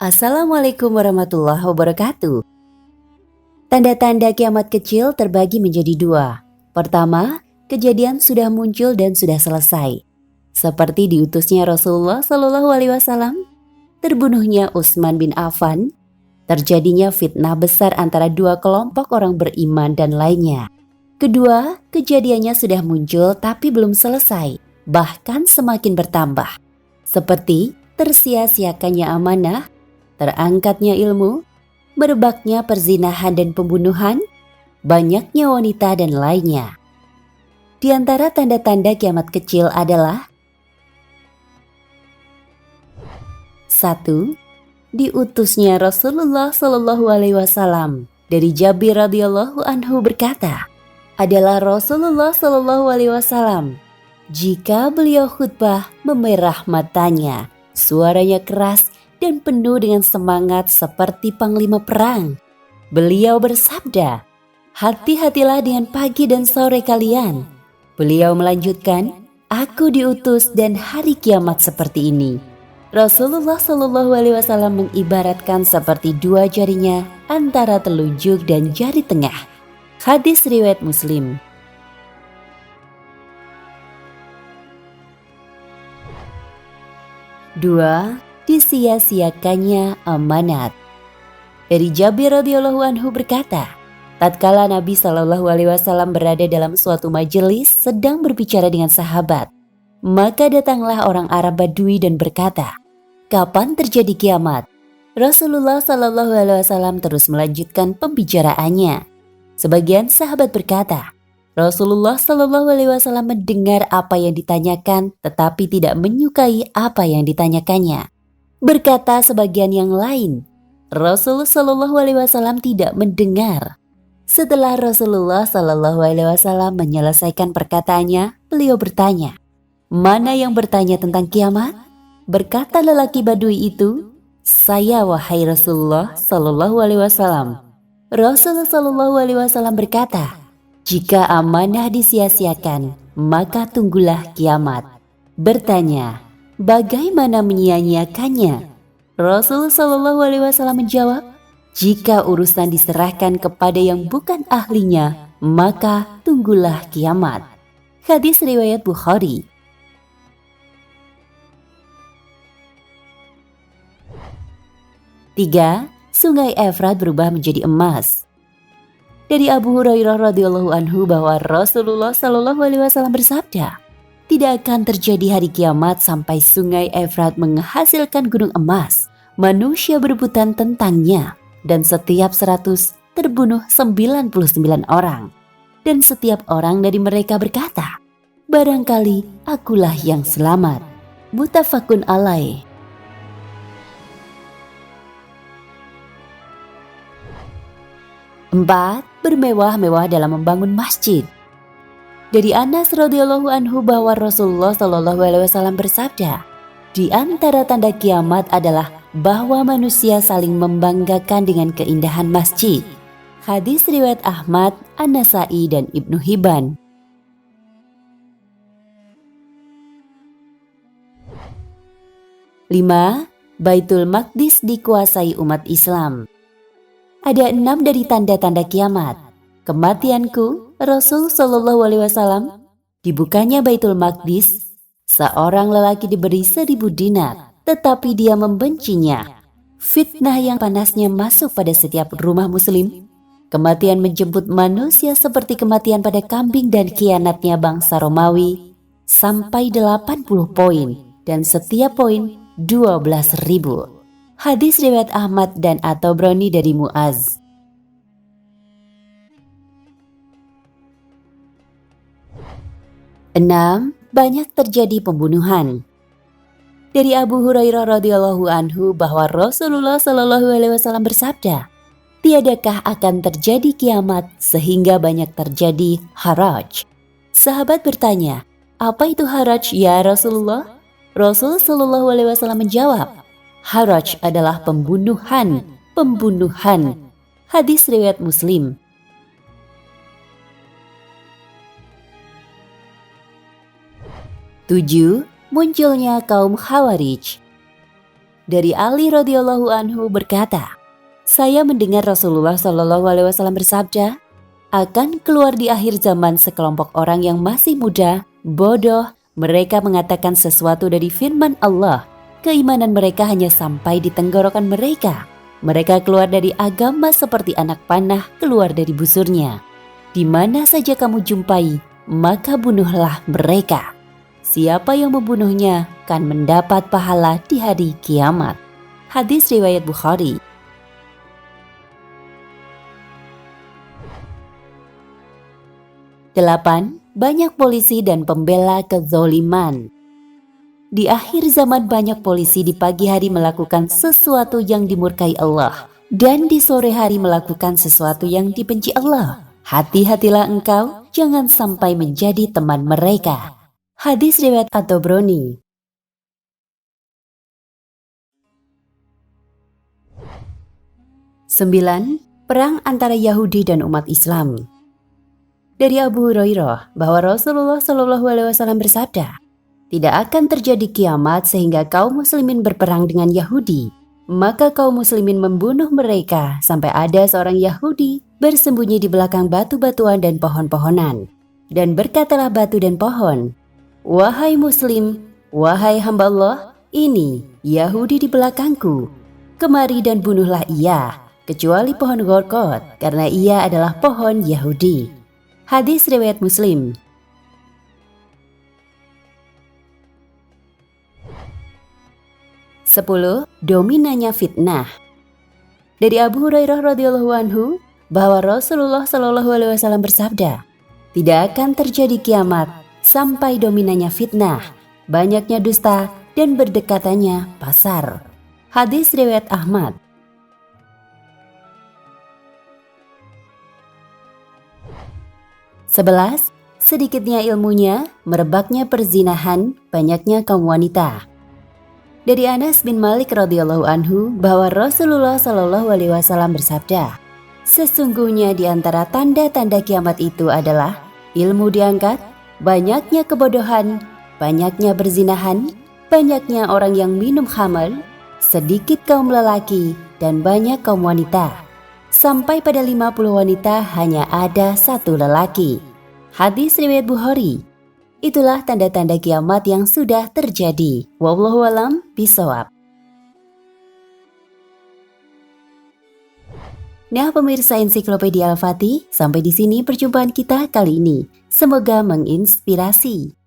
Assalamualaikum warahmatullahi wabarakatuh. Tanda-tanda kiamat kecil terbagi menjadi dua. Pertama, kejadian sudah muncul dan sudah selesai. Seperti diutusnya Rasulullah SAW, terbunuhnya Utsman bin Affan, terjadinya fitnah besar antara dua kelompok orang beriman dan lainnya. Kedua, kejadiannya sudah muncul tapi belum selesai, bahkan semakin bertambah. Seperti tersia-siakannya amanah, terangkatnya ilmu, merebaknya perzinahan dan pembunuhan, banyaknya wanita dan lainnya. Di antara tanda-tanda kiamat kecil adalah 1. Diutusnya Rasulullah SAW. Dari Jabir radhiyallahu anhu berkata, adalah Rasulullah SAW. Jika beliau khutbah memerah matanya, suaranya keras dan penuh dengan semangat seperti panglima perang. Beliau bersabda, hati-hatilah dengan pagi dan sore kalian. Beliau melanjutkan, aku diutus dan hari kiamat seperti ini. Rasulullah SAW mengibaratkan seperti dua jarinya antara telunjuk dan jari tengah. Hadis riwayat Muslim. 2. Disia-siakannya amanat. Dari Jabir radhiyallahu anhu berkata, tatkala Nabi SAW berada dalam suatu majelis sedang berbicara dengan sahabat, maka datanglah orang Arab Badui dan berkata, kapan terjadi kiamat? Rasulullah SAW terus melanjutkan pembicaraannya. Sebagian sahabat berkata, Rasulullah SAW mendengar apa yang ditanyakan tetapi tidak menyukai apa yang ditanyakannya. Berkata sebagian yang lain, Rasulullah SAW tidak mendengar. Setelah Rasulullah SAW menyelesaikan perkataannya, beliau bertanya, mana yang bertanya tentang kiamat? Berkata lelaki Badui itu, saya wahai Rasulullah SAW. Rasulullah SAW berkata, jika amanah disia-siakan, maka tunggulah kiamat. Bertanya, bagaimana menyia-nyiakannya? Rasulullah SAW menjawab, jika urusan diserahkan kepada yang bukan ahlinya, maka tunggulah kiamat. Hadis riwayat Bukhari. 3. Sungai Efrat berubah menjadi emas. Dari Abu Hurairah radhiyallahu anhu bahwa Rasulullah SAW bersabda, tidak akan terjadi hari kiamat sampai sungai Efrat menghasilkan gunung emas. Manusia berebutan tentangnya, dan setiap 100 terbunuh 99 orang. Dan setiap orang dari mereka berkata, barangkali akulah yang selamat. Muttafaqun alaih. 4. Bermewah-mewah dalam membangun masjid. Dari Anas radhiyallahu anhu bahwa Rasulullah SAW bersabda, di antara tanda kiamat adalah bahwa manusia saling membanggakan dengan keindahan masjid. Hadis riwayat Ahmad, An-Nasai dan Ibnu Hibban. 5. Baitul Maqdis dikuasai umat Islam. Ada 6 dari tanda-tanda kiamat. Kematianku, Rasul SAW, dibukanya Baitul Maqdis, seorang lelaki diberi 1000 dinar, tetapi dia membencinya. Fitnah yang panasnya masuk pada setiap rumah muslim. Kematian menjemput manusia seperti kematian pada kambing dan khianatnya bangsa Romawi sampai 80 poin dan setiap poin 12.000. Hadis riwayat Ahmad dan At-Tabrani dari Muaz. 6. Banyak terjadi pembunuhan. Dari Abu Hurairah radhiyallahu anhu bahwa Rasulullah SAW bersabda, tiadakah akan terjadi kiamat sehingga banyak terjadi haraj? Sahabat bertanya, apa itu haraj ya Rasulullah? Rasul SAW menjawab, haraj adalah pembunuhan. Hadis riwayat Muslim. 7. Munculnya kaum Khawarij. Dari Ali radhiyallahu anhu berkata, saya mendengar Rasulullah Shallallahu alaihi wasallam bersabda, akan keluar di akhir zaman sekelompok orang yang masih muda, bodoh, mereka mengatakan sesuatu dari firman Allah. Keimanan mereka hanya sampai di tenggorokan mereka. Mereka keluar dari agama seperti anak panah keluar dari busurnya. Di mana saja kamu jumpai, maka bunuhlah mereka. Siapa yang membunuhnya akan mendapat pahala di hari kiamat. Hadis riwayat Bukhari. Delapan, banyak polisi dan pembela kezoliman. Di akhir zaman banyak polisi di pagi hari melakukan sesuatu yang dimurkai Allah dan di sore hari melakukan sesuatu yang dibenci Allah. Hati-hatilah engkau, jangan sampai menjadi teman mereka. Hadis riwayat At-Tabrani. Sembilan, perang antara Yahudi dan umat Islam. Dari Abu Hurairah bahwa Rasulullah Shallallahu alaihi wasallam bersabda, tidak akan terjadi kiamat sehingga kaum muslimin berperang dengan Yahudi. Maka kaum muslimin membunuh mereka sampai ada seorang Yahudi bersembunyi di belakang batu-batuan dan pohon-pohonan. Dan berkatalah batu dan pohon, wahai muslim, wahai hamba Allah, ini Yahudi di belakangku. Kemari dan bunuhlah ia, kecuali pohon Gorkot, karena ia adalah pohon Yahudi. Hadis riwayat Muslim. 10. Dominannya fitnah. Dari Abu Hurairah radhiyallahu anhu bahwa Rasulullah Shallallahu alaihi wasallam bersabda, tidak akan terjadi kiamat sampai dominannya fitnah, banyaknya dusta dan berdekatannya pasar. Hadis riwayat Ahmad. 11. Sedikitnya ilmunya, merebaknya perzinahan, banyaknya kaum wanita. Dari Anas bin Malik radhiyallahu anhu bahwa Rasulullah Shallallahu alaihi wasallam bersabda, sesungguhnya di antara tanda-tanda kiamat itu adalah ilmu diangkat, banyaknya kebodohan, banyaknya berzinahan, banyaknya orang yang minum khamr, sedikit kaum lelaki dan banyak kaum wanita. Sampai pada 50 wanita hanya ada satu lelaki. Hadis riwayat Bukhari. Itulah tanda-tanda kiamat yang sudah terjadi. Wallahu a'lam bishawab. Nah pemirsa Ensiklopedia Al-Fatih, sampai di sini perjumpaan kita kali ini. Semoga menginspirasi.